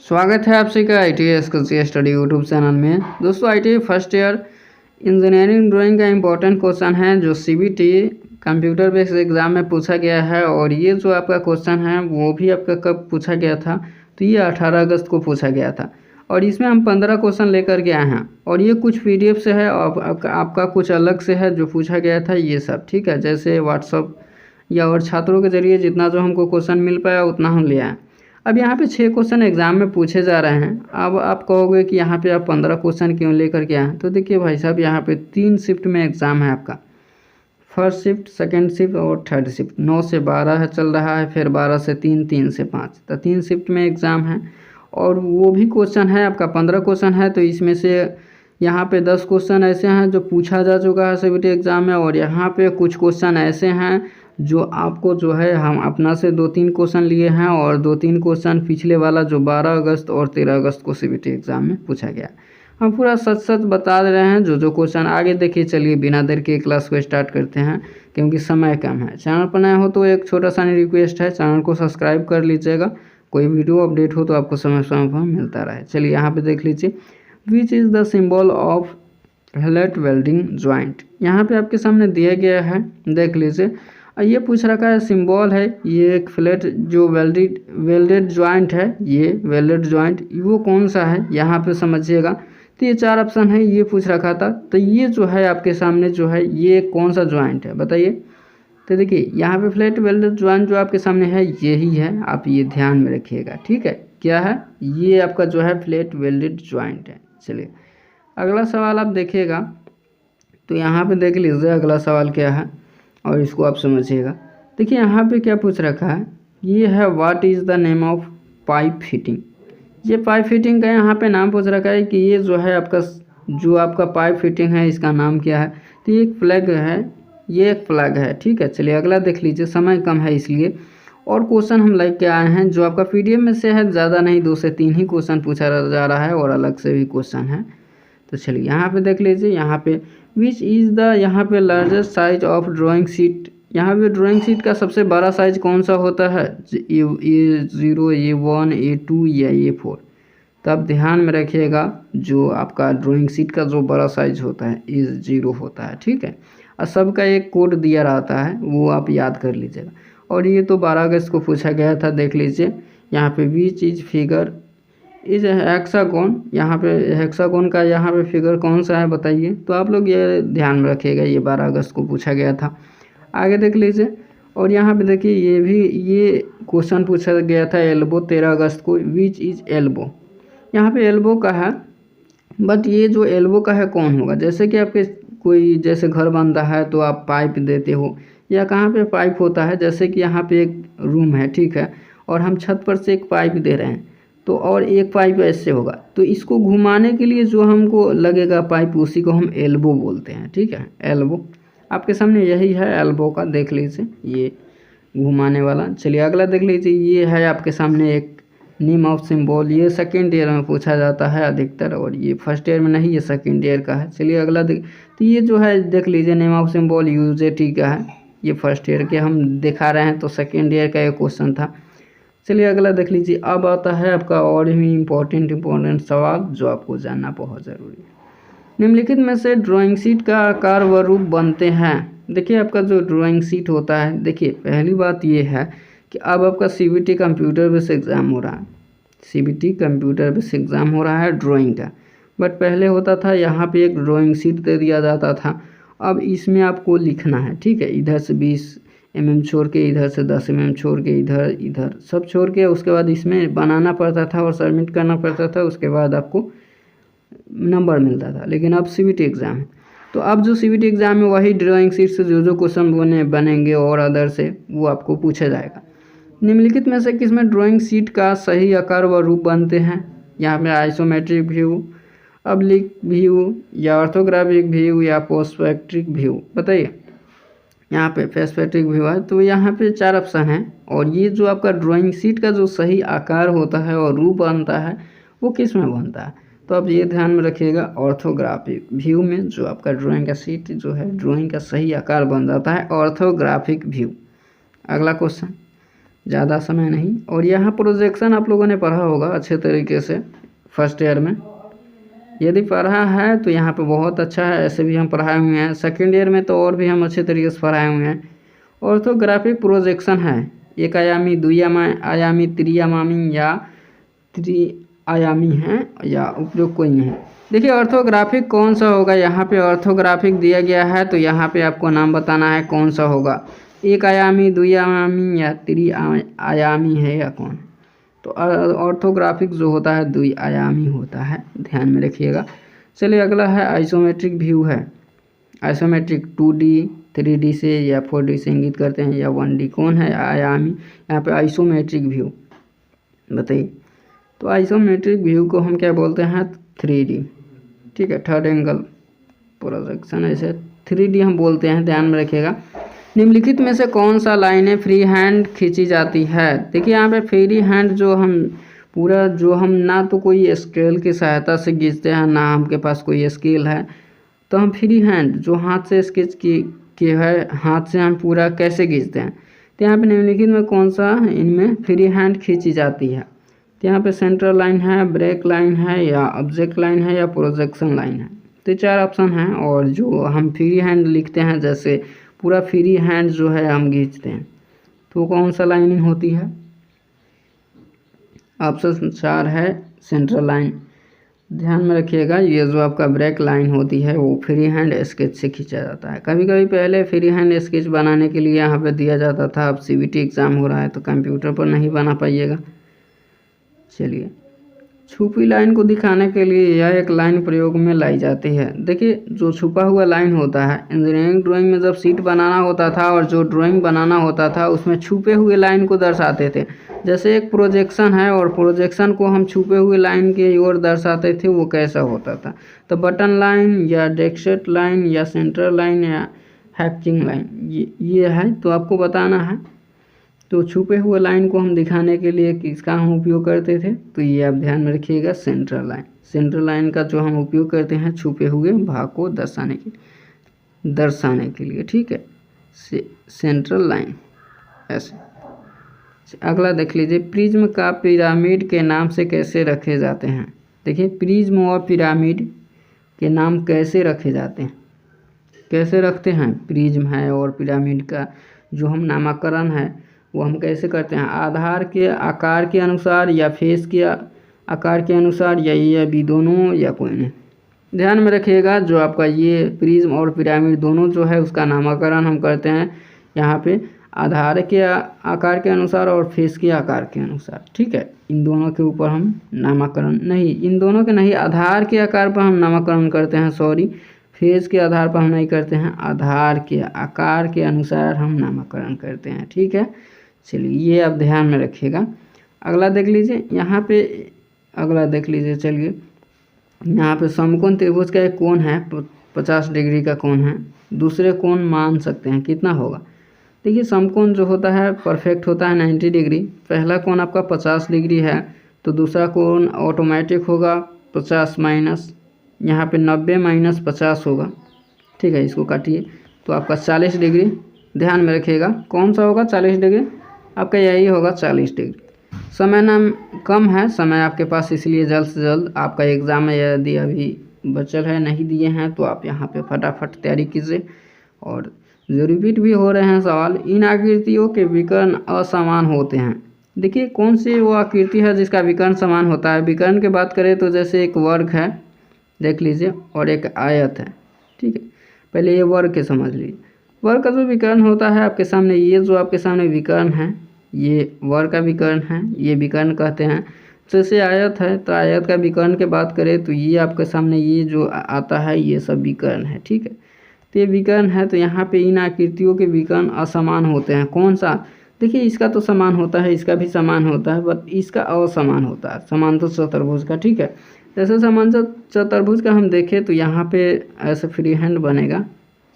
स्वागत है आप सभी का ITI skills study YouTube channel में। दोस्तों ITI first year engineering drawing का इम्पोर्टेंट क्वेश्चन है जो CBT कंप्यूटर बेस्ड एग्ज़ाम में पूछा गया है। और ये जो आपका क्वेश्चन है वो भी आपका कब पूछा गया था, तो ये 18 अगस्त को पूछा गया था। और इसमें हम 15 क्वेश्चन लेकर के आए हैं और ये कुछ PDF से है और आपका कुछ अलग से है जो पूछा गया था ये सब, ठीक है। जैसे व्हाट्सअप या और छात्रों के जरिए जितना जो हमको क्वेश्चन मिल पाया उतना हम ले आए। अब यहाँ पे 6 क्वेश्चन एग्जाम में पूछे जा रहे हैं। अब आप कहोगे कि यहाँ पे आप 15 क्वेश्चन क्यों लेकर के आए, तो देखिए भाई साहब यहाँ पे 3 शिफ्ट में एग्ज़ाम है आपका। फर्स्ट शिफ्ट, सेकंड शिफ्ट और थर्ड शिफ्ट। 9 से 12 है चल रहा है, फिर 12 से 3, 3 से 5, तो 3 शिफ्ट में एग्ज़ाम है। और वो भी क्वेश्चन है आपका 15 क्वेश्चन है, तो इसमें से यहाँ पे 10 क्वेश्चन ऐसे हैं जो पूछा जा चुका है CBT एग्ज़ाम में। और यहाँ पे कुछ क्वेश्चन ऐसे हैं जो आपको जो है हम अपना से 2-3 क्वेश्चन लिए हैं और 2-3 क्वेश्चन पिछले वाला जो 12 अगस्त और 13 अगस्त को CBT एग्ज़ाम में पूछा गया। हम पूरा सच बता दे रहे हैं जो क्वेश्चन। आगे देखिए, चलिए बिना देर के क्लास को स्टार्ट करते हैं क्योंकि समय कम है। चैनल पर नया हो तो एक छोटा सा रिक्वेस्ट है, चैनल को सब्सक्राइब कर लीजिएगा, कोई वीडियो अपडेट हो तो आपको समय समय पर मिलता रहे। चलिए यहाँ पे देख लीजिए, which is the symbol of flat welding joint. यहाँ पे आपके सामने दिया गया है, देख लीजिए। ये पूछ रखा है सिंबल है, ये एक फ्लैट जो वेल्डेड जॉइंट है, ये वेल्डेड जॉइंट वो कौन सा है यहाँ पे समझिएगा। तो ये 4 ऑप्शन है, ये पूछ रखा था। तो ये जो है आपके सामने जो है ये कौन सा जॉइंट है बताइए। तो देखिए यहाँ पे फ्लैट वेल्डेड जॉइंट जो आपके सामने है यही है, आप ये ध्यान में रखिएगा, ठीक है। क्या है ये आपका जो है फ्लैट वेल्डेड जॉइंट है। चलिए अगला सवाल आप देखिएगा, तो यहाँ पे देख लीजिए अगला सवाल क्या है और इसको आप समझिएगा। देखिए यहाँ पे क्या पूछ रखा है, ये है what is the name of pipe fitting. ये पाइप फिटिंग का यहाँ पे नाम पूछ रखा है कि ये जो है आपका पाइप फिटिंग है इसका नाम क्या है। तो ये एक फ्लैग है, ये एक फ्लैग है, ठीक है। चलिए अगला देख लीजिए, समय कम है इसलिए। और क्वेश्चन हम लेके आए हैं जो आपका PDF में से है, ज़्यादा नहीं, 2 से 3 ही क्वेश्चन पूछा जा रहा है और अलग से भी क्वेश्चन है। तो चलिए यहाँ पे देख लीजिए, यहाँ पे विच इज़ द यहाँ पे largest size of drawing sheet. यहाँ पे ड्राइंग शीट का सबसे बड़ा साइज कौन सा होता है, A0, A1, A2 या A4। तो आप ध्यान में रखिएगा जो आपका ड्राइंग शीट का जो बड़ा साइज होता है A0 होता है, ठीक है। और सबका एक कोड दिया रहता है, वो आप याद कर लीजिएगा। और ये तो 12 अगस्त को पूछा गया था, देख लीजिए यहाँ पे which is figure is hexagon. यहाँ पे हेक्सागोन का यहाँ पे फिगर कौन सा है बताइए। तो आप लोग ये ध्यान में रखिएगा, ये 12 अगस्त को पूछा गया था। आगे देख लीजिए, और यहाँ पे देखिए ये क्वेश्चन पूछा गया था एल्बो 13 अगस्त को, विच इज एल्बो। यहाँ पे एल्बो का है, बट ये जो एल्बो का है कौन होगा। जैसे कि आपके कोई जैसे घर बनता है तो आप पाइप देते हो, या कहाँ पे पाइप होता है, जैसे कि यहाँ पे एक रूम है, ठीक है, और हम छत पर से एक पाइप दे रहे हैं, तो और एक पाइप ऐसे होगा, तो इसको घुमाने के लिए जो हमको लगेगा पाइप उसी को हम एल्बो बोलते हैं, ठीक है। एल्बो आपके सामने यही है एल्बो का, देख लीजिए ये घुमाने वाला। चलिए अगला देख लीजिए, ये है आपके सामने एक नेम ऑफ सिंबल। ये सेकेंड ईयर में पूछा जाता है अधिकतर, और ये फर्स्ट ईयर में नहीं, ये सेकेंड ईयर का है। चलिए अगला तो ये जो है देख लीजिए नेम ऑफ सिंबल UJT का है, ये फर्स्ट ईयर के हम दिखा रहे हैं, तो सेकेंड ईयर का एक क्वेश्चन था। चलिए अगला देख लीजिए, अब आता है आपका और भी इम्पोर्टेंट सवाल जो आपको जानना बहुत ज़रूरी है। निम्नलिखित में से ड्राइंग शीट का आकार व रूप बनते हैं। देखिए आपका जो ड्राइंग शीट होता है, देखिए पहली बात ये है कि अब आपका CBT कंप्यूटर बेस्ड एग्ज़ाम हो रहा है, CBT कंप्यूटर बेस्ड एग्ज़ाम हो रहा है ड्राइंग का। बट पहले होता था यहाँ पे एक ड्राइंग शीट दे दिया जाता था, अब इसमें आपको लिखना है, ठीक है। इधर से 20 mm छोड़ के, इधर से 10 mm छोड़ के, इधर सब छोड़ के, उसके बाद इसमें बनाना पड़ता था और सबमिट करना पड़ता था, उसके बाद आपको नंबर मिलता था। लेकिन अब CBT एग्ज़ाम है, तो अब जो CBT एग्ज़ाम में वही ड्राइंग शीट से जो क्वेश्चन बनेंगे और अदर से वो आपको पूछा जाएगा। निम्नलिखित में से किसमें ड्राइंग शीट का सही आकार व रूप बनते हैं। यहाँ पे आइसोमेट्रिक व्यू, ऑब्लिक व्यू, या ऑर्थोग्राफिक व्यू, या पर्सपेक्टिव व्यू बताइए। यहाँ पे पर्सपेक्टिव व्यू है, तो यहाँ पे 4 ऑप्शन हैं। और ये जो आपका ड्राइंग शीट का जो सही आकार होता है और रूप बनता है वो किस में बनता है, तो आप ये ध्यान में रखिएगा ऑर्थोग्राफिक व्यू में जो आपका ड्राइंग का शीट जो है ड्राइंग का सही आकार बन जाता है ऑर्थोग्राफिक व्यू। अगला क्वेश्चन, ज़्यादा समय नहीं। और यहाँ प्रोजेक्शन आप लोगों ने पढ़ा होगा अच्छे तरीके से फर्स्ट ईयर में, यदि पढ़ा है तो यहाँ पे बहुत अच्छा है, ऐसे भी हम पढ़ाए हुए हैं। सेकेंड ईयर में तो और भी हम अच्छे तरीके से पढ़ाए हुए हैं। ऑर्थोग्राफिक प्रोजेक्शन है एक आयामी, द्विआयामी, त्रिआयामी या त्रिआयामी है या उपयोग कोई नहीं। देखिए ऑर्थोग्राफिक कौन सा होगा, यहाँ पे ऑर्थोग्राफिक दिया गया है तो यहाँ पे आपको नाम बताना है कौन सा होगा, एक आयामी, द्विआयामी या त्रिआयामी है या कौन। तो ऑर्थोग्राफिक जो होता है द्विआयामी होता है, ध्यान में रखिएगा। चलिए अगला है आइसोमेट्रिक व्यू है। आइसोमेट्रिक 2D 3D से या 4D से इंगित करते हैं या 1D। कौन है आयामी, यहाँ पे आइसोमेट्रिक व्यू बताइए। तो आइसोमेट्रिक व्यू को हम क्या बोलते हैं, 3D, ठीक है, थर्ड एंगल प्रोजेक्शन, ऐसे 3D हम बोलते हैं, ध्यान में रखिएगा। निम्नलिखित में से कौन सा लाइनें फ्री हैंड खींची जाती है। देखिए यहाँ पे फ्री हैंड जो हम पूरा जो हम ना तो कोई स्केल की सहायता से खींचते हैं ना हमके पास कोई स्केल है, तो हम फ्री हैंड जो हाथ से स्केच की है, हाथ से हम पूरा कैसे खींचते हैं। तो यहाँ पे निम्नलिखित में कौन सा इनमें फ्री हैंड खींची जाती है। तो यहाँ पे सेंट्रल लाइन है, ब्रेक लाइन है या ऑब्जेक्ट लाइन है या प्रोजेक्शन लाइन है। तो 4 ऑप्शन हैं। और जो हम फ्री हैंड लिखते हैं, जैसे पूरा फ्री हैंड जो है हम खींचते हैं, तो कौन सा लाइनिंग होती है। ऑप्शन 4 है सेंट्रल लाइन। ध्यान में रखिएगा, ये जो आपका ब्रेक लाइन होती है वो फ्री हैंड स्केच से खींचा जाता है। कभी कभी पहले फ्री हैंड स्केच बनाने के लिए यहाँ पे दिया जाता था, अब CBT एग्ज़ाम हो रहा है तो कंप्यूटर पर नहीं बना पाइएगा। चलिए, छुपी लाइन को दिखाने के लिए यह एक लाइन प्रयोग में लाई जाती है। देखिए जो छुपा हुआ लाइन होता है, इंजीनियरिंग ड्राइंग में जब शीट बनाना होता था और जो ड्राइंग बनाना होता था उसमें छुपे हुए लाइन को दर्शाते थे। जैसे एक प्रोजेक्शन है और प्रोजेक्शन को हम छुपे हुए लाइन के ओर दर्शाते थे, वो कैसा होता था। तो बटन लाइन या डेक्सेट लाइन या सेंटर लाइन या हैचिंग लाइन, ये है, तो आपको बताना है। तो छुपे हुए लाइन को हम दिखाने के लिए किसका हम उपयोग करते थे, तो ये आप ध्यान में रखिएगा, सेंट्रल लाइन। सेंट्रल लाइन का जो हम उपयोग करते हैं छुपे हुए भाग को दर्शाने के लिए, ठीक है, सेंट्रल लाइन ऐसे। अगला देख लीजिए, प्रिज्म का पिरामिड के नाम से कैसे रखे जाते हैं। देखिए प्रिज्म और पिरामिड के नाम कैसे रखे जाते हैं, कैसे रखते हैं। प्रिज्म है और पिरामिड का जो हम नामकरण है वो हम कैसे करते हैं, आधार के आकार के अनुसार या फेस के आकार के अनुसार या ये भी दोनों या कोई नहीं। ध्यान में रखिएगा, जो आपका ये प्रिज्म और पिरामिड दोनों जो है उसका नामकरण हम करते हैं यहाँ पे आधार के आकार के अनुसार और फेस के आकार के अनुसार, ठीक है। इन दोनों के ऊपर हम नामकरण नहीं, इन दोनों के नहीं, आधार के आकार पर हम नामकरण करते हैं, सॉरी, फेस के आधार पर हम नहीं करते हैं, आधार के आकार के अनुसार हम नामकरण करते हैं, ठीक है। चलिए ये आप ध्यान में रखिएगा। अगला देख लीजिए, यहाँ पे अगला देख लीजिए, चलिए यहाँ पे समकोण त्रिभुज का एक कोण है 50 डिग्री का कोण है, दूसरे कोण मान सकते हैं कितना होगा। देखिए समकोण जो होता है परफेक्ट होता है 90 डिग्री। पहला कोण आपका 50 डिग्री है तो दूसरा कोण ऑटोमेटिक होगा 50 माइनस, यहाँ पे 90 माइनस 50 होगा, ठीक है। इसको काटिए तो आपका 40 डिग्री। ध्यान में रखिएगा कौन सा होगा 40 डिग्री, आपका यही होगा 40 डिग्री। समय नाम कम है, समय आपके पास, इसलिए जल्द से जल्द आपका एग्ज़ाम है, यदि अभी बचल है नहीं दिए हैं तो आप यहाँ पे फटाफट तैयारी कीजिए। और जो रिपीट भी हो रहे हैं सवाल, इन आकृतियों के विकर्ण असमान होते हैं। देखिए कौन सी वो आकृति है जिसका विकर्ण समान होता है। विकर्ण की बात करें तो जैसे एक वर्ग है, देख लीजिए, और एक आयत है, ठीक है। पहले ये वर्ग के समझ लीजिए, वर्ग का जो विकर्ण होता है आपके सामने, ये जो आपके सामने विकर्ण है ये वर्ग का विकर्ण है, ये विकर्ण कहते हैं। जैसे आयत है तो आयत का विकर्ण की बात करें तो ये आपके सामने ये जो आता है ये सब विकर्ण है, ठीक है। तो ये विकर्ण है, तो यहाँ पे इन आकृतियों के विकर्ण असमान होते हैं। कौन सा, देखिए इसका तो समान होता है, इसका भी समान होता है, बट इसका असमान होता है समांतर चतुर्भुज का, ठीक है। जैसे समांतर चतुर्भुज का हम देखें तो यहाँ पे ऐसे फ्री हैंड बनेगा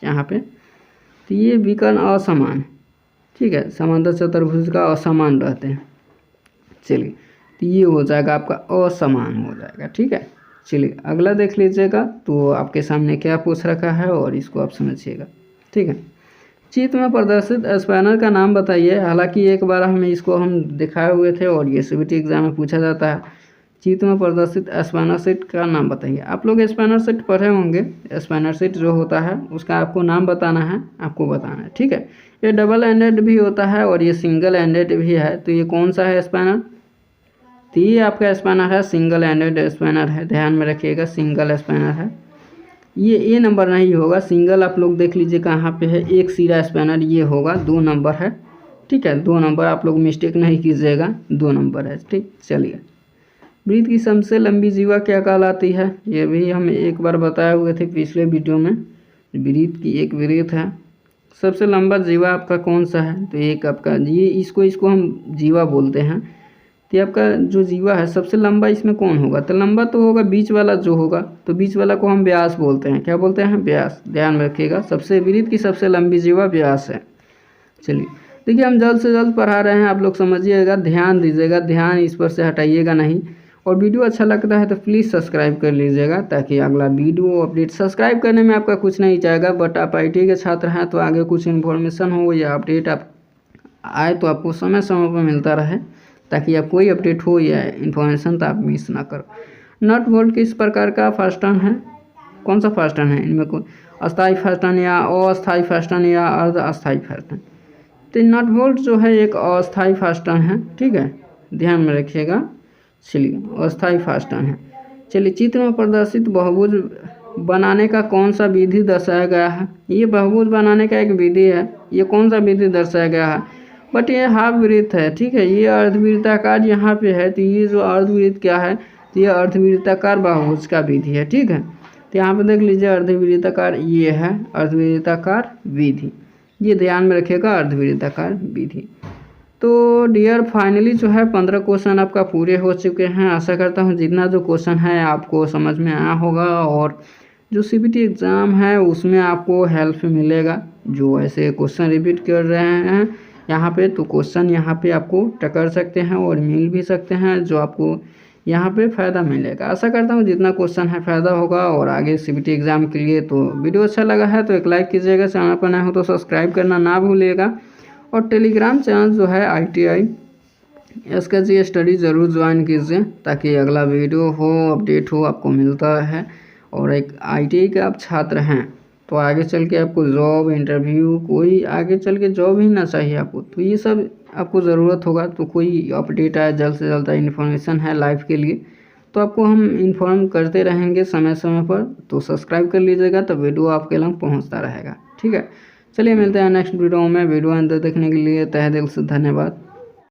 यहाँ पे, तो ये विकर्ण असमान, ठीक है, समांतर चतुर्भुज का असमान रहते हैं। चलिए तो ये हो जाएगा आपका असमान हो जाएगा, ठीक है। चलिए अगला देख लीजिएगा, तो आपके सामने क्या पूछ रखा है और इसको आप समझिएगा, ठीक है। चित्र में प्रदर्शित स्पैनर का नाम बताइए। हालांकि एक बार हम दिखाए हुए थे और ये सीबीटी एग्जाम में पूछा जाता है। चित्र में प्रदर्शित स्पैनर सेट का नाम बताइए। आप लोग स्पैनर सेट पढ़े होंगे। स्पैनर सेट जो होता है उसका आपको नाम बताना है, आपको बताना है, ठीक है। ये डबल एंडेड भी होता है और ये सिंगल एंडेड भी है। तो ये कौन सा है स्पैनर? तो ये आपका स्पैनर है सिंगल एंडेड स्पैनर है, ध्यान में रखिएगा, सिंगल स्पैनर है। ये ए नंबर नहीं होगा, सिंगल आप लोग देख लीजिए कहाँ पे है, एक सिरा स्पैनर ये होगा, 2 नंबर है, ठीक है, 2 नंबर, आप लोग मिस्टेक नहीं कीजिएगा, 2 नंबर है, ठीक। चलिए, वृत्त की सबसे लंबी जीवा क्या कहलाती है? ये भी हम एक बार बताए हुए थे पिछले वीडियो में। वृत्त की एक वृत्त है, सबसे लंबा जीवा आपका कौन सा है? तो एक आपका ये इसको हम जीवा बोलते हैं। तो आपका जो जीवा है सबसे लंबा इसमें कौन होगा? तो लंबा तो होगा बीच वाला जो होगा, तो बीच वाला को हम व्यास बोलते हैं। क्या बोलते हैं? व्यास। ध्यान में रखिएगा, सबसे वृत्त की सबसे लंबी जीवा व्यास है। चलिए, देखिए हम जल्द से जल्द पढ़ा रहे हैं, आप लोग समझिएगा, ध्यान दीजिएगा, ध्यान इस पर से हटाइएगा नहीं। और वीडियो अच्छा लगता है तो प्लीज़ सब्सक्राइब कर लीजिएगा ताकि अगला वीडियो अपडेट, सब्सक्राइब करने में आपका कुछ नहीं जाएगा, बट आप आईटी के छात्र हैं तो आगे कुछ इन्फॉर्मेशन हो या अपडेट आप आए तो आपको समय समय पर मिलता रहे, ताकि आप कोई अपडेट हो या इन्फॉर्मेशन तो आप मिस ना करो। नट बोल्ट किस प्रकार का फास्टन है? कौन सा फास्टन है इनमें? कोई अस्थायी फास्टन या अस्थायी फास्टन या अर्ध अस्थायी फास्टन? तो नट बोल्ट जो है एक अस्थायी फास्टन है, ठीक है, ध्यान में रखिएगा। चलिए, अस्थायी फास्टन है। चलिए, चित्र में प्रदर्शित बहुभुज बनाने का कौन सा विधि दर्शाया गया है? ये बहुभुज बनाने का एक विधि है। ये कौन सा विधि दर्शाया गया है? बट ये हाफ वृत्त है, ठीक है, ये अर्धवृत्ताकार यहाँ पे है। तो ये जो अर्धवृत्त क्या है? तो ये अर्धवृत्ताकार बहुभुज का विधि है, ठीक है। तो यहाँ पे देख लीजिए अर्धवृत्ताकार, ये है अर्धवृत्ताकार विधि, ये ध्यान में रखिएगा, अर्धवृत्ताकार विधि। तो डियर, फाइनली जो है 15 क्वेश्चन आपका पूरे हो चुके हैं। आशा करता हूँ जितना जो क्वेश्चन है आपको समझ में आया होगा और जो सीबीटी एग्ज़ाम है उसमें आपको हेल्प मिलेगा। जो ऐसे क्वेश्चन रिपीट कर रहे हैं यहाँ पे, तो क्वेश्चन यहाँ पे आपको टकर सकते हैं और मिल भी सकते हैं, जो आपको यहाँ पे फ़ायदा मिलेगा। आशा करता हूँ जितना क्वेश्चन है फ़ायदा होगा और आगे सीबीटी एग्ज़ाम के लिए। तो वीडियो अच्छा लगा है तो एक लाइक कीजिएगा, चैनल पर नए हो तो सब्सक्राइब करना ना भूलिएगा। और टेलीग्राम चैनल जो है ITI SKG स्टडी ज़रूर ज्वाइन कीजिए, ताकि अगला वीडियो हो, अपडेट हो, आपको मिलता है। और एक ITI के आप छात्र हैं तो आगे चल के आपको जॉब इंटरव्यू, कोई आगे चल के जॉब ही ना चाहिए आपको, तो ये सब आपको ज़रूरत होगा, तो कोई अपडेट आए जल्द से जल्द इन्फॉर्मेशन है लाइफ के लिए तो आपको हम इन्फॉर्म करते रहेंगे समय समय पर। तो सब्सक्राइब कर लीजिएगा तो वीडियो आपके लग पहुँचता रहेगा, ठीक है। चलिए, मिलते हैं नेक्स्ट वीडियो में। वीडियो अंत देखने के लिए तहे दिल से धन्यवाद।